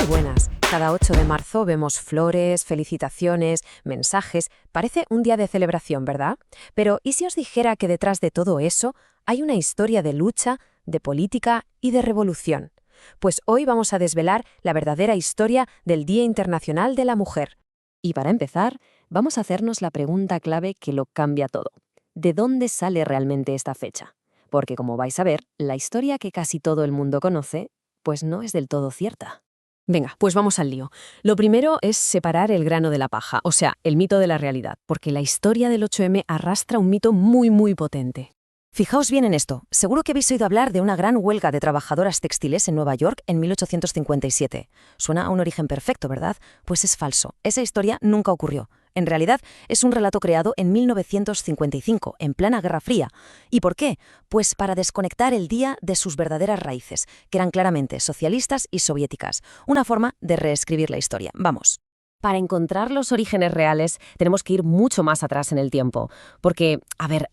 Muy buenas. Cada 8 de marzo vemos flores, felicitaciones, mensajes. Parece un día de celebración, ¿verdad? Pero ¿y si os dijera que detrás de todo eso hay una historia de lucha, de política y de revolución? Pues hoy vamos a desvelar la verdadera historia del Día Internacional de la Mujer. Y para empezar, vamos a hacernos la pregunta clave que lo cambia todo. ¿De dónde sale realmente esta fecha? Porque como vais a ver, la historia que casi todo el mundo conoce, pues no es del todo cierta. Venga, pues vamos al lío. Lo primero es separar el grano de la paja, o sea, el mito de la realidad, porque la historia del 8M arrastra un mito muy potente. Fijaos bien en esto. Seguro que habéis oído hablar de una gran huelga de trabajadoras textiles en Nueva York en 1857. Suena a un origen perfecto, ¿verdad? Pues es falso. Esa historia nunca ocurrió. En realidad, es un relato creado en 1955, en plena Guerra Fría. ¿Y por qué? Pues para desconectar el día de sus verdaderas raíces, que eran claramente socialistas y soviéticas. Una forma de reescribir la historia. Vamos. Para encontrar los orígenes reales, tenemos que ir mucho más atrás en el tiempo. Porque,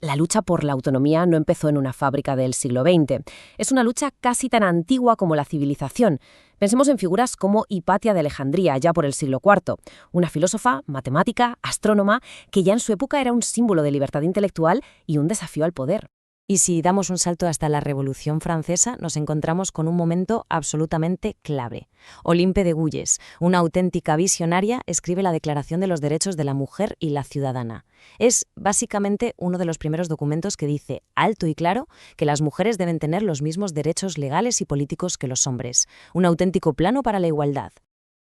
la lucha por la autonomía no empezó en una fábrica del siglo XX. Es una lucha casi tan antigua como la civilización. Pensemos en figuras como Hipatia de Alejandría, ya por el siglo IV, una filósofa, matemática, astrónoma, que ya en su época era un símbolo de libertad intelectual y un desafío al poder. Y si damos un salto hasta la Revolución Francesa, nos encontramos con un momento absolutamente clave. Olympe de Gouges, una auténtica visionaria, escribe la Declaración de los Derechos de la Mujer y la Ciudadana. Es básicamente uno de los primeros documentos que dice alto y claro que las mujeres deben tener los mismos derechos legales y políticos que los hombres. Un auténtico plano para la igualdad.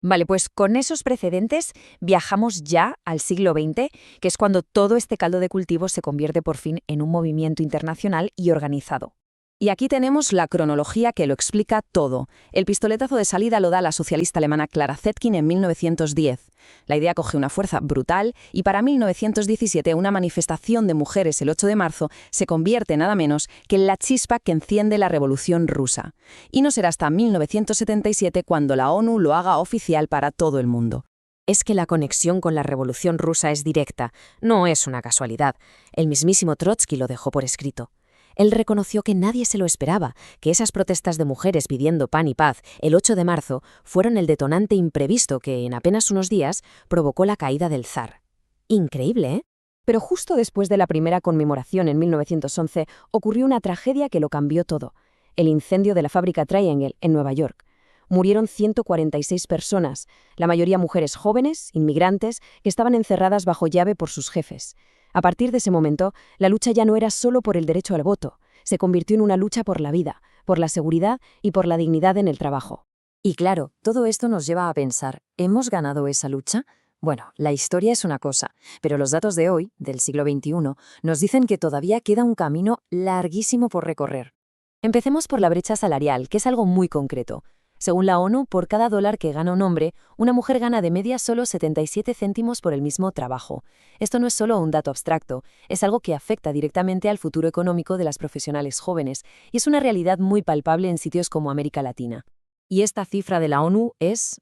Vale, pues con esos precedentes viajamos ya al siglo XX, que es cuando todo este caldo de cultivo se convierte por fin en un movimiento internacional y organizado. Y aquí tenemos la cronología que lo explica todo. El pistoletazo de salida lo da la socialista alemana Clara Zetkin en 1910. La idea coge una fuerza brutal y para 1917 una manifestación de mujeres el 8 de marzo se convierte nada menos que en la chispa que enciende la Revolución Rusa. Y no será hasta 1977 cuando la ONU lo haga oficial para todo el mundo. Es que la conexión con la Revolución Rusa es directa, no es una casualidad. El mismísimo Trotsky lo dejó por escrito. Él reconoció que nadie se lo esperaba, que esas protestas de mujeres pidiendo pan y paz el 8 de marzo fueron el detonante imprevisto que, en apenas unos días, provocó la caída del zar. Increíble, ¿eh? Pero justo después de la primera conmemoración en 1911 ocurrió una tragedia que lo cambió todo: el incendio de la fábrica Triangle en Nueva York. Murieron 146 personas, la mayoría mujeres jóvenes, inmigrantes, que estaban encerradas bajo llave por sus jefes. A partir de ese momento, la lucha ya no era solo por el derecho al voto, se convirtió en una lucha por la vida, por la seguridad y por la dignidad en el trabajo. Y claro, todo esto nos lleva a pensar, ¿hemos ganado esa lucha? Bueno, la historia es una cosa, pero los datos de hoy, del siglo XXI, nos dicen que todavía queda un camino larguísimo por recorrer. Empecemos por la brecha salarial, que es algo muy concreto. Según la ONU, por cada dólar que gana un hombre, una mujer gana de media solo 77 céntimos por el mismo trabajo. Esto no es solo un dato abstracto, es algo que afecta directamente al futuro económico de las profesionales jóvenes, y es una realidad muy palpable en sitios como América Latina. Y esta cifra de la ONU es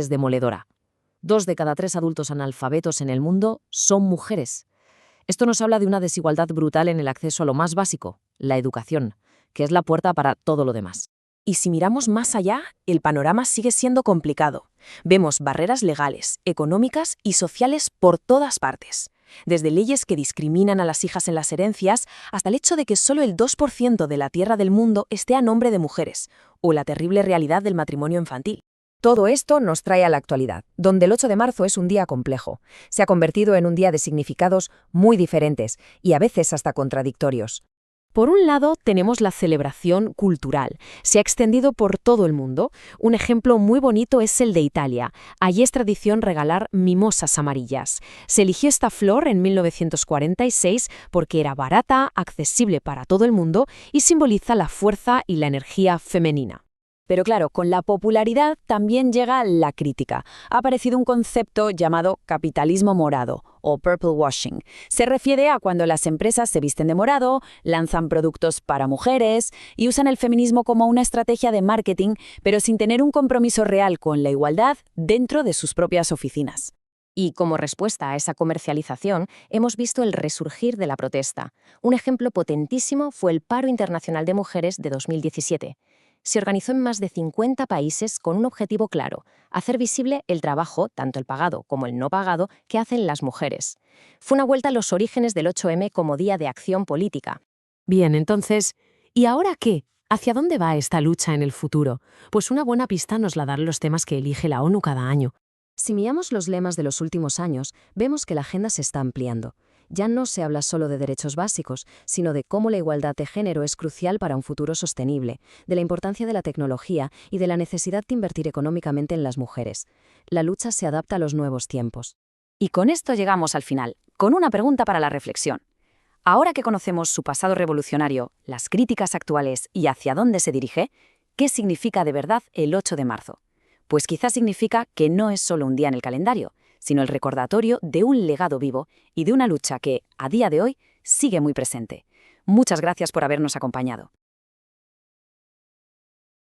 demoledora. 2 de cada 3 adultos analfabetos en el mundo son mujeres. Esto nos habla de una desigualdad brutal en el acceso a lo más básico, la educación, que es la puerta para todo lo demás. Y si miramos más allá, el panorama sigue siendo complicado. Vemos barreras legales, económicas y sociales por todas partes. Desde leyes que discriminan a las hijas en las herencias, hasta el hecho de que solo el 2% de la tierra del mundo esté a nombre de mujeres, o la terrible realidad del matrimonio infantil. Todo esto nos trae a la actualidad, donde el 8 de marzo es un día complejo. Se ha convertido en un día de significados muy diferentes y a veces hasta contradictorios. Por un lado, tenemos la celebración cultural. Se ha extendido por todo el mundo. Un ejemplo muy bonito es el de Italia. Allí es tradición regalar mimosas amarillas. Se eligió esta flor en 1946 porque era barata, accesible para todo el mundo y simboliza la fuerza y la energía femenina. Pero claro, con la popularidad también llega la crítica. Ha aparecido un concepto llamado capitalismo morado o purple washing. Se refiere a cuando las empresas se visten de morado, lanzan productos para mujeres y usan el feminismo como una estrategia de marketing, pero sin tener un compromiso real con la igualdad dentro de sus propias oficinas. Y como respuesta a esa comercialización, hemos visto el resurgir de la protesta. Un ejemplo potentísimo fue el paro internacional de mujeres de 2017. Se organizó en más de 50 países con un objetivo claro: hacer visible el trabajo, tanto el pagado como el no pagado, que hacen las mujeres. Fue una vuelta a los orígenes del 8M como día de acción política. Bien, entonces, ¿y ahora qué? ¿Hacia dónde va esta lucha en el futuro? Pues una buena pista nos la dan los temas que elige la ONU cada año. Si miramos los lemas de los últimos años, vemos que la agenda se está ampliando. Ya no se habla solo de derechos básicos, sino de cómo la igualdad de género es crucial para un futuro sostenible, de la importancia de la tecnología y de la necesidad de invertir económicamente en las mujeres. La lucha se adapta a los nuevos tiempos. Y con esto llegamos al final, con una pregunta para la reflexión. Ahora que conocemos su pasado revolucionario, las críticas actuales y hacia dónde se dirige, ¿qué significa de verdad el 8 de marzo? Pues quizás significa que no es solo un día en el calendario, sino el recordatorio de un legado vivo y de una lucha que, a día de hoy, sigue muy presente. Muchas gracias por habernos acompañado.